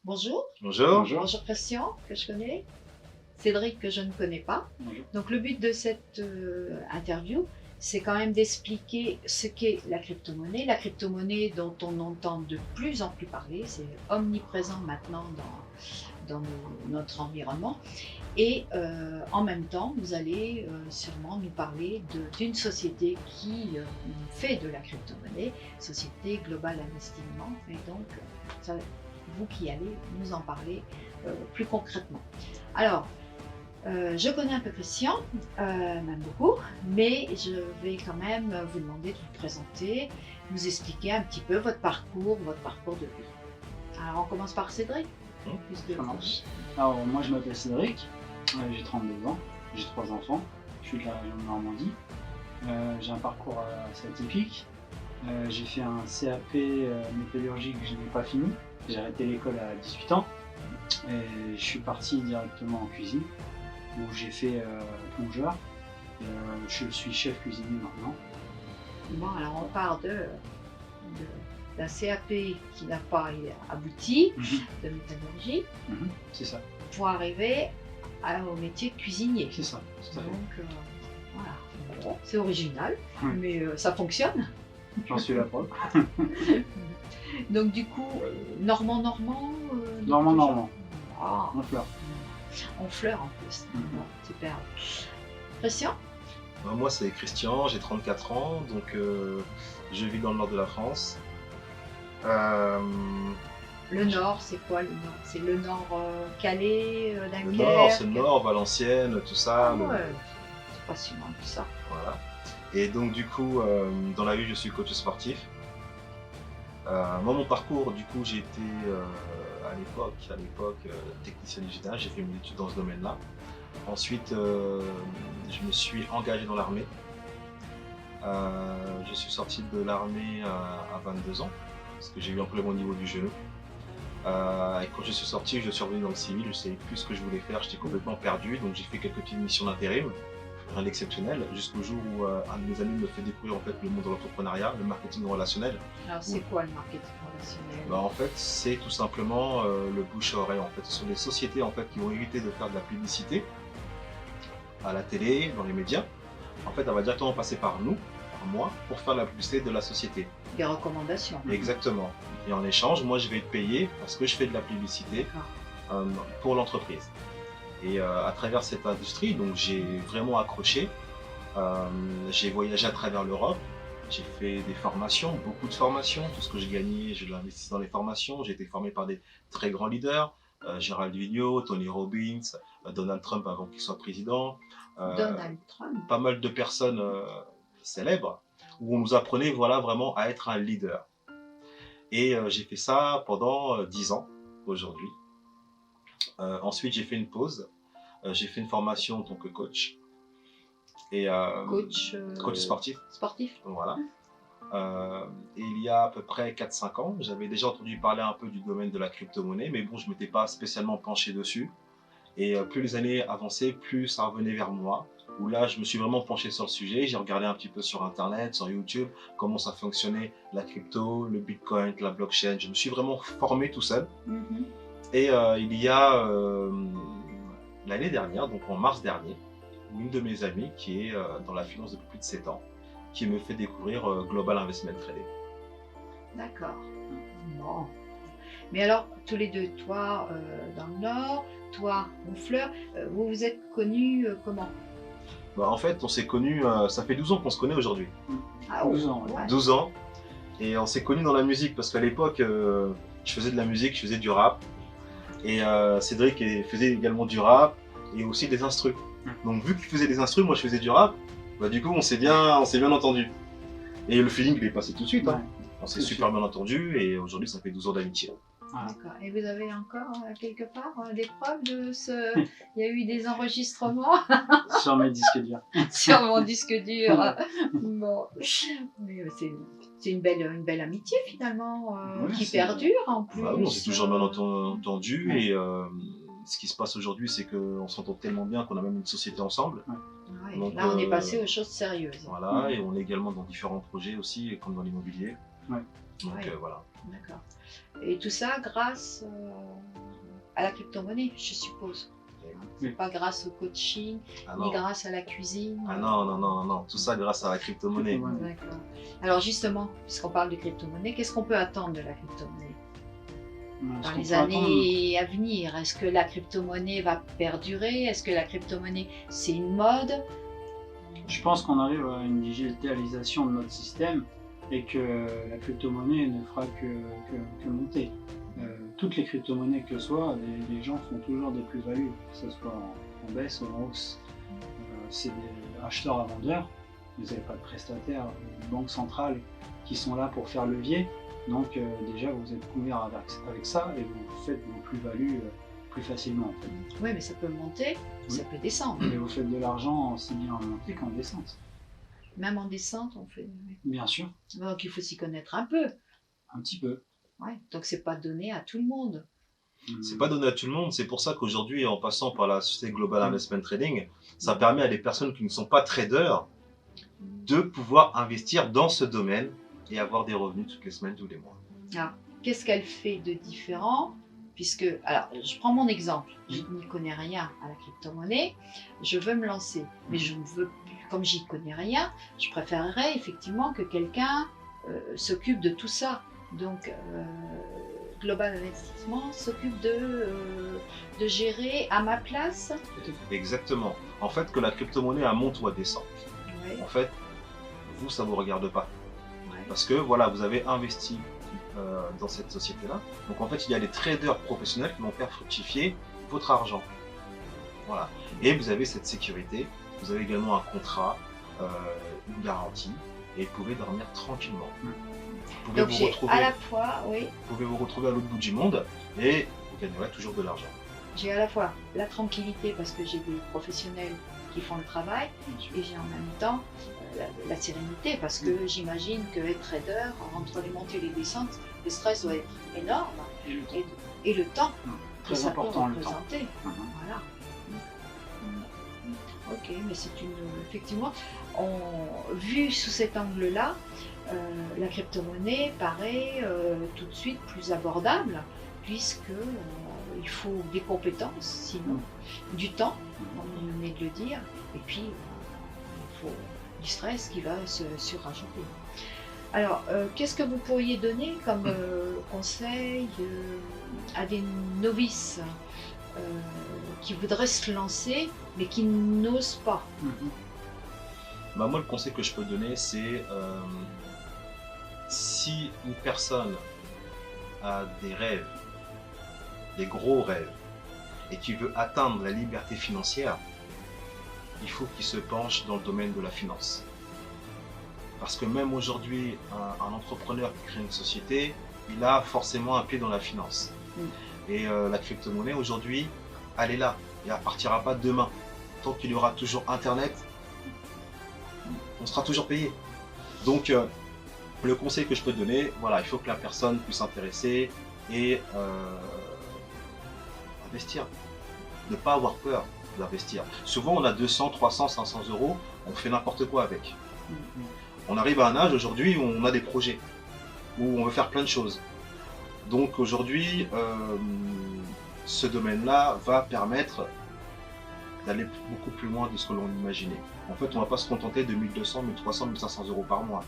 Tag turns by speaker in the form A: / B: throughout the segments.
A: Bonjour.
B: Bonjour.
A: Bonjour Christian, que je connais. Cédric, que je ne connais pas.
C: Bonjour.
A: Donc le but de cette interview, c'est quand même d'expliquer ce qu'est la crypto-monnaie. La crypto-monnaie dont on entend de plus en plus parler, c'est omniprésent maintenant notre environnement. Et en même temps, vous allez sûrement nous parler d'une société qui fait de la crypto-monnaie, Société Global Investissement. Et donc, ça, vous qui allez nous en parler plus concrètement. Alors, je connais un peu Christian, même beaucoup, mais je vais quand même vous demander de vous présenter, nous expliquer un petit peu votre parcours de vie. Alors, on commence par Cédric.
C: Ça marche. Alors, moi, je m'appelle Cédric, j'ai 32 ans, j'ai 3 enfants, je suis de la région de Normandie. J'ai un parcours assez atypique. J'ai fait un CAP métallurgie que je n'ai pas fini. J'ai arrêté l'école à 18 ans et je suis parti directement en cuisine où j'ai fait plongeur. Je suis chef cuisinier maintenant.
A: Bon, alors on part d'un CAP qui n'a pas abouti, de métallurgie,
C: C'est ça.
A: pour arriver au métier de cuisinier.
C: C'est ça, tout à fait.
A: Donc voilà, bon, c'est original, mais ça fonctionne.
C: J'en suis la preuve.
A: Donc du coup, Normand.
C: Normand.
A: Ah,
C: On fleur.
A: on fleure en plus. Bon, super. Christian?
B: Moi c'est Christian, j'ai 34 ans, donc je vis dans le nord de la France.
A: Le nord, c'est quoi le nord? C'est le nord Calais, Dunkerque?
B: Le nord, c'est le nord, Valenciennes, tout ça.
A: Ah ouais, c'est pas si loin que ça.
B: Voilà. Et donc du coup, dans la vie, je suis coach sportif. Moi, mon parcours, du coup, j'ai été à l'époque technicien digital, j'ai fait mes études dans ce domaine-là. Ensuite, je me suis engagé dans l'armée. Je suis sorti de l'armée à 22 ans, parce que j'ai eu un problème au niveau du genou. Et quand je suis sorti, je suis revenu dans le civil, je ne savais plus ce que je voulais faire, j'étais complètement perdu, donc j'ai fait quelques petites missions d'intérim, rien d'exceptionnel, jusqu'au jour où un de mes amis me fait découvrir en fait le monde de l'entrepreneuriat, le marketing relationnel.
A: Alors c'est quoi le marketing relationnel?
B: En fait, c'est tout simplement le bouche à oreille. En fait, ce sont des sociétés en fait qui vont éviter de faire de la publicité à la télé, dans les médias. En fait, elle va directement passer par nous, par moi, pour faire la publicité de la société.
A: Des recommandations.
B: Exactement. Et en échange, moi, je vais être payé parce que je fais de la publicité pour l'entreprise. Et à travers cette industrie, donc j'ai vraiment accroché. J'ai voyagé à travers l'Europe. J'ai fait des formations, beaucoup de formations. Tout ce que j'ai gagné, je l'ai investi dans les formations. J'ai été formé par des très grands leaders. Gérald Vigneault, Tony Robbins, Donald Trump avant qu'il soit président.
A: Donald Trump.
B: Pas mal de personnes célèbres où on nous apprenait voilà, vraiment à être un leader. Et j'ai fait ça pendant 10 ans aujourd'hui. Ensuite, j'ai fait une pause. J'ai fait une formation en tant que coach. Et,
A: Coach
B: sportif.
A: Sportif.
B: Voilà. Et il y a à peu près 4-5 ans, j'avais déjà entendu parler un peu du domaine de la crypto-monnaie, mais bon, je ne m'étais pas spécialement penché dessus. Et plus les années avançaient, plus ça revenait vers moi. Où là, je me suis vraiment penché sur le sujet. J'ai regardé un petit peu sur Internet, sur YouTube, comment ça fonctionnait, la crypto, le Bitcoin, la blockchain. Je me suis vraiment formé tout seul. Et il y a l'année dernière, donc en mars dernier, une de mes amies qui est dans la finance depuis plus de 7 ans, qui me fait découvrir Global Investment Trading.
A: D'accord. Bon. Mais alors, tous les deux, toi dans le Nord, toi Honfleur, vous vous êtes connus comment?
B: En fait, on s'est connus, ça fait 12 ans qu'on se connaît aujourd'hui.
A: Ah,
C: 12 ans, ouais.
B: 12 ans. Et on s'est connus dans la musique, parce qu'à l'époque, je faisais de la musique, je faisais du rap. Et Cédric faisait également du rap et aussi des instrus. Donc vu qu'il faisait des instrus, moi je faisais du rap, du coup on s'est bien entendu. Et le feeling il est passé tout de suite. Hein. On s'est super bien entendu et aujourd'hui ça fait 12 ans d'amitié.
A: D'accord. Et vous avez encore quelque part des preuves de ce... Il y a eu des enregistrements
C: Sur mes disques durs.
A: sur mon disque dur. Bon. Mais c'est une belle amitié finalement qui perdure en plus.
B: On s'est toujours bien entendu et ce qui se passe aujourd'hui c'est qu'on s'entend tellement bien qu'on a même une société ensemble.
A: Ouais, donc, là on est passé aux choses sérieuses.
B: Voilà, et on est également dans différents projets aussi, comme dans l'immobilier. Donc voilà.
A: D'accord. Et tout ça grâce à la crypto-monnaie, je suppose.
C: Oui.
A: Pas grâce au coaching,
B: Ah
A: ni
B: non,
A: grâce à la cuisine.
B: ah non, non, non, non, tout ça grâce à la crypto-monnaie.
C: Crypto-monnaie.
A: D'accord. Alors justement, puisqu'on parle de crypto-monnaie, qu'est-ce qu'on peut attendre de la crypto-monnaie
C: Ce
A: dans
C: qu'on
A: les
C: peut attendre,
A: années à venir? Est-ce que la crypto-monnaie va perdurer? Est-ce que la crypto-monnaie, c'est une mode?
C: je pense qu'on arrive à une digitalisation de notre système et que la crypto-monnaie ne fera que monter. Toutes les crypto-monnaies que ce soit, les gens font toujours des plus-values, que ce soit en baisse ou en hausse. C'est des acheteurs à vendeurs, vous n'avez pas de prestataires, de banques centrales qui sont là pour faire levier. Donc déjà vous êtes couvert avec ça et vous faites vos plus-values plus facilement en fait.
A: Oui, mais ça peut monter,
C: Oui.
A: ça peut descendre.
C: Et vous faites de l'argent aussi bien en montée qu'en descente.
A: Même en descente, on fait.
C: Bien sûr,
A: Donc il faut s'y connaître un peu.
C: un petit peu.
A: Ouais. Donc c'est pas donné à tout le monde.
B: C'est pas donné à tout le monde, c'est pour ça qu'aujourd'hui, en passant par la société Global Investment Trading, ça permet à des personnes qui ne sont pas traders de pouvoir investir dans ce domaine et avoir des revenus toutes les semaines, tous les mois.
A: Alors, qu'est-ce qu'elle fait de différent? Puisque, alors, je prends mon exemple, je n'y connais rien à la crypto-monnaie, je veux me lancer, mais je ne veux plus, comme j'y connais rien, je préférerais effectivement que quelqu'un s'occupe de tout ça. Donc, Global Investissement s'occupe de gérer à ma place.
B: Exactement. En fait, que la crypto-monnaie elle monte ou elle descend.
A: Ouais,
B: En fait, vous, ça vous regarde pas.
A: ouais.
B: Parce que voilà, vous avez investi dans cette société-là. Donc en fait, il y a des traders professionnels qui vont faire fructifier votre argent. Voilà. Et vous avez cette sécurité. Vous avez également un contrat, une garantie, et vous pouvez dormir tranquillement. Vous pouvez
A: Donc
B: vous
A: j'ai
B: retrouver,
A: à la fois, oui,
B: vous pouvez vous retrouver à l'autre bout du monde et vous gagnerez toujours de l'argent.
A: j'ai à la fois la tranquillité parce que j'ai des professionnels qui font le travail, et j'ai en même temps la sérénité parce que j'imagine que être trader, entre les montées et les descentes, le stress doit être énorme
C: Et le temps.
A: et le temps que
C: Très
A: ça
C: important
A: peut
C: le temps.
A: représenter.
C: Mhm.
A: Voilà. Ok, mais c'est une. Effectivement, vu sous cet angle-là, la crypto-monnaie paraît tout de suite plus abordable puisque il faut des compétences, sinon du temps, comme vous venez de le dire, et puis il faut du stress qui va se surajouter. Alors, qu'est-ce que vous pourriez donner comme conseil à des novices qui voudraient se lancer mais qui n'osent pas?
C: Mhm.
B: Bah, moi, le conseil que je peux donner, c'est si une personne a des rêves, des gros rêves, et qui veut atteindre la liberté financière, il faut qu'il se penche dans le domaine de la finance. Parce que même aujourd'hui, un entrepreneur qui crée une société, il a forcément un pied dans la finance. Et la crypto-monnaie, aujourd'hui, elle est là. Et elle ne partira pas demain. Tant qu'il y aura toujours Internet, on sera toujours payé. Donc, le conseil que je peux donner, voilà, il faut que la personne puisse s'intéresser et investir. Ne pas avoir peur d'investir. Souvent, on a 200, 300, 500 euros, on fait n'importe quoi avec. On arrive à un âge aujourd'hui où on a des projets, où on veut faire plein de choses. Donc aujourd'hui, ce domaine-là va permettre d'aller beaucoup plus loin de ce que l'on imaginait. En fait, on ne va pas se contenter de 1200, 1300, 1500 euros par mois.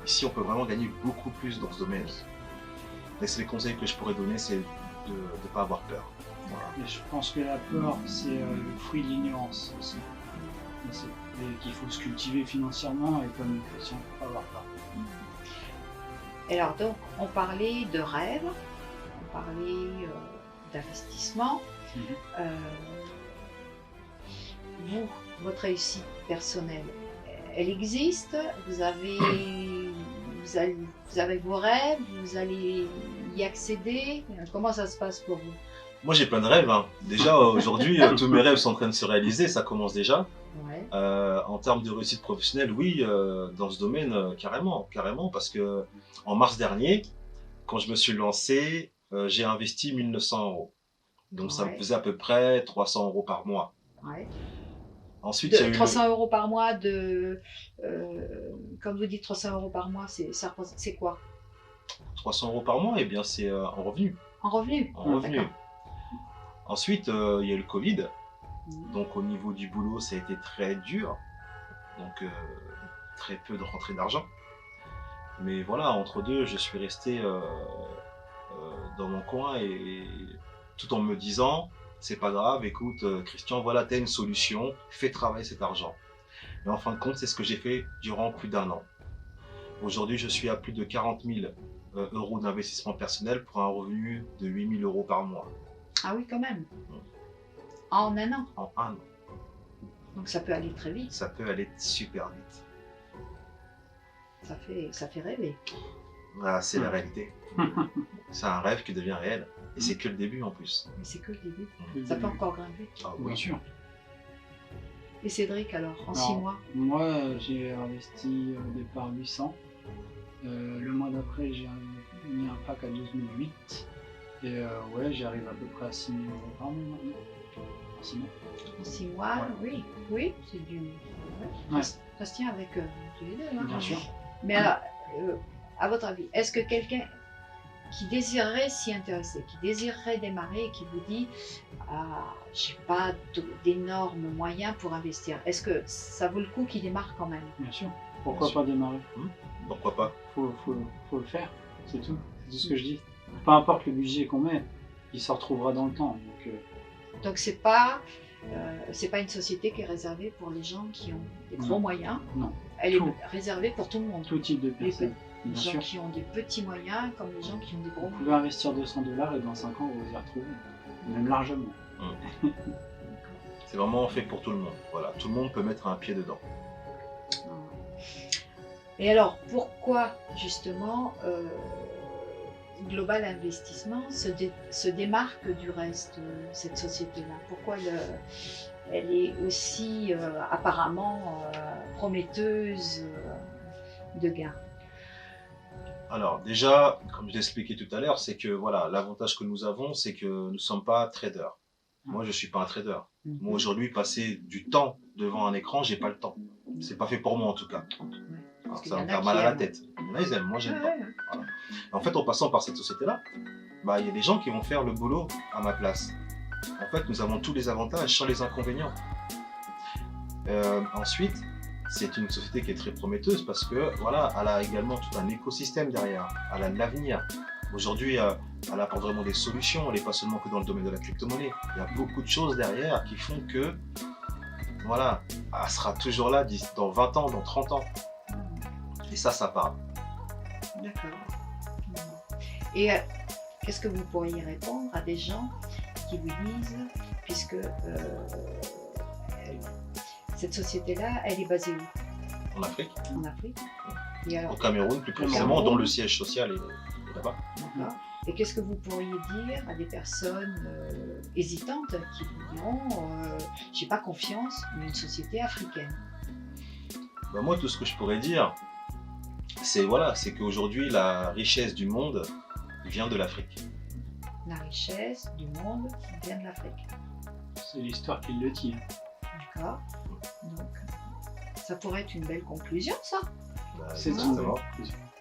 B: Ici, on peut vraiment gagner beaucoup plus dans ce domaine. Et c'est les conseils que je pourrais donner, c'est de ne pas avoir peur. Voilà.
C: Et je pense que la peur, c'est le fruit de l'ignorance aussi. Et qu'il faut se cultiver financièrement et comme une question, il faut pas avoir peur.
A: Alors donc, on parlait de rêve, on parlait d'investissement. Vous, votre réussite personnelle, elle existe? Vous avez vos rêves? Vous allez y accéder? Comment ça se passe pour vous?
B: Moi, j'ai plein de rêves. Hein. Déjà, aujourd'hui, tous mes rêves sont en train de se réaliser, ça commence déjà.
A: Ouais.
B: En termes de réussite professionnelle, oui, dans ce domaine, carrément, parce que en mars dernier, quand je me suis lancé, j'ai investi 1900 euros. Donc ça me faisait à peu près 300 euros par mois.
A: Ouais.
B: Ensuite, il y a eu
A: 300 euros par mois comme vous dites 300 euros par mois, c'est quoi?
B: 300 euros par mois, eh bien c'est en revenu.
A: En revenu?
B: En revenu. Ensuite, il y a eu le Covid. Donc au niveau du boulot, ça a été très dur. Donc très peu de rentrée d'argent. Mais voilà, entre deux, je suis resté dans mon coin et tout en me disant, c'est pas grave, écoute, Christian, voilà, t'as une solution, fais travailler cet argent. Et en fin de compte, c'est ce que j'ai fait durant plus d'1 an. Aujourd'hui, je suis à plus de 40 000 euros d'investissement personnel pour un revenu de 8 000 euros par mois.
A: Ah oui, quand même. En 1 an.
B: En 1 an.
A: Donc ça peut aller très vite.
B: Ça peut aller super vite.
A: Ça fait rêver.
B: Ah, c'est la réalité. C'est un rêve qui devient réel. Et c'est que le début en plus.
A: Mais c'est que le début. Ça peut encore grimper.
B: Ah,
C: Bien
B: oui.
C: sûr.
A: Et Cédric, alors, en
C: Alors,
A: 6 mois?
C: Moi, j'ai investi au départ 800. Le mois d'après, j'ai mis un pack à 12 008. Et ouais, j'arrive à peu près à 6 000 euros par mois maintenant. En 6 mois.
A: En 6 mois, oui. Oui, c'est du...
C: Ouais.
A: Ça se tient avec tous les deux. Hein.
C: Bien sûr.
A: Mais alors, à votre avis, est-ce que quelqu'un qui désirerait s'y intéresser, qui désirerait démarrer et qui vous dit ah, j'ai pas d'énormes moyens pour investir, est-ce que ça vaut le coup qu'il démarre quand même?
C: Bien sûr. Pourquoi
B: Bien sûr.
C: pas démarrer?
B: Pourquoi pas?
C: Faut le faire. C'est tout. C'est tout ce que je dis. Peu importe le budget qu'on met, il se retrouvera dans le temps.
A: Donc c'est pas une société qui est réservée pour les gens qui ont des gros
C: Non.
A: moyens.
C: Non.
A: Elle
C: Tout.
A: est réservée pour tout le monde.
C: Tout type de
A: Les,
C: personnes.
A: les
C: Bien
A: gens
C: sûr.
A: qui ont des petits moyens comme les gens qui ont des gros
C: Vous
A: moyens.
C: pouvez investir $200 et dans 5 ans, vous vous y retrouvez. Même largement.
B: C'est vraiment fait pour tout le monde. Voilà, tout le monde peut mettre un pied dedans.
A: Et alors, pourquoi justement Global Investissement se démarque du reste, cette société-là? Pourquoi elle est aussi apparemment prometteuse de gains?
B: Alors déjà, comme je l'ai expliqué tout à l'heure, c'est que voilà, l'avantage que nous avons, c'est que nous ne sommes pas traders. Moi, je ne suis pas un trader. Moi, aujourd'hui, passer du temps devant un écran, j'ai pas le temps. C'est pas fait pour moi en tout cas. Alors,
A: qu'il
B: ça
A: y
B: va
A: en
B: me
A: a
B: faire
A: qui
B: mal à la
A: aiment.
B: tête. Il y en a, ils aiment, moi j'aime
A: Ouais,
B: pas.
A: ouais.
B: Voilà. En fait, en passant par cette société-là, bah, il y a des gens qui vont faire le boulot à ma place. En fait, nous avons tous les avantages sans les inconvénients. Ensuite, c'est une société qui est très prometteuse parce que voilà, elle a également tout un écosystème derrière. Elle a de l'avenir. Aujourd'hui, elle apporte vraiment des solutions. Elle n'est pas seulement que dans le domaine de la crypto-monnaie. Il y a beaucoup de choses derrière qui font que voilà, elle sera toujours là dans 20 ans, dans 30 ans. Et ça parle.
A: D'accord. Et qu'est-ce que vous pourriez répondre à des gens qui vous disent, puisque cette société-là, elle est basée où?
B: En Afrique,
A: En Afrique. Et alors,
B: au Cameroun plus précisément,
A: Cameroun.
B: dont le siège social est là-bas.
A: d'accord. Et qu'est-ce que vous pourriez dire à des personnes hésitantes qui vous diront j'ai pas confiance en une société africaine?
B: Ben moi, tout ce que je pourrais dire, c'est voilà, c'est qu'aujourd'hui, la richesse du monde vient de l'Afrique.
A: La richesse du monde vient de l'Afrique.
C: C'est l'histoire qui le tient.
A: D'accord. Donc, ça pourrait être une belle conclusion, ça.
B: Ben,
C: C'est une
B: exactement.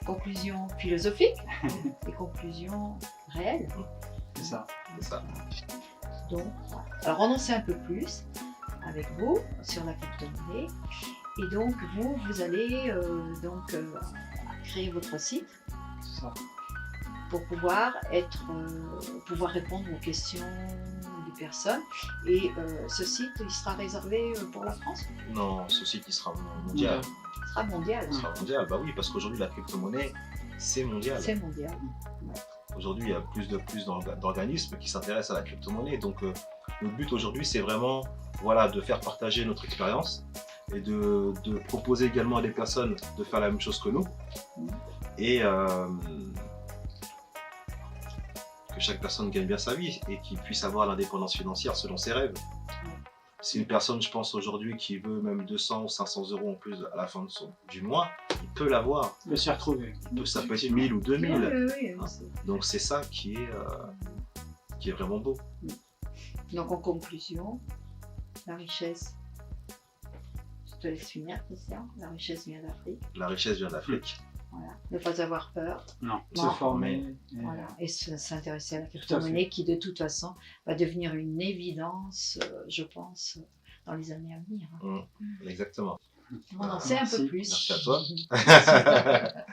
A: Conclusion philosophique et conclusion réelle.
C: C'est ça.
B: C'est ça.
A: Donc, voilà. Alors, on en sait un peu plus avec vous sur la crypto-monnaie. Et donc, vous allez créer votre site
C: C'est ça.
A: pour pouvoir répondre aux questions des personnes. Et ce site, il sera réservé pour la France?
B: Non, ce site, il sera mondial.
A: Il sera mondial.
B: Il sera mondial, bah oui, parce qu'aujourd'hui, la crypto-monnaie, c'est mondial.
A: C'est mondial.
B: Aujourd'hui, il y a plus d'organismes qui s'intéressent à la crypto-monnaie. Donc, notre but aujourd'hui, c'est vraiment voilà, de faire partager notre expérience et de proposer également à des personnes de faire la même chose que nous. Et que chaque personne gagne bien sa vie et qu'il puisse avoir l'indépendance financière selon ses rêves. Si une personne, je pense aujourd'hui, qui veut même 200 ou 500 euros en plus à la fin du mois, il peut l'avoir.
C: Il peut s'y retrouver.
B: Ça peut être 1000 ou 2000.
A: Oui,
B: Hein.
A: c'est-
B: Donc c'est ça qui est vraiment beau.
A: Donc en conclusion, la richesse, je te laisse finir Christian, la richesse vient d'Afrique.
B: La richesse vient d'Afrique.
A: Voilà. Ne pas avoir peur.
C: Non,
A: Non.
C: se former. Et,
A: Voilà. Et s'intéresser à la
C: Tout à
A: crypto-monnaie qui, de toute façon, va devenir une évidence, je pense, dans les années à venir.
B: Exactement.
A: On en sait un peu
C: Merci.
A: plus.
B: Merci à toi.
A: Super.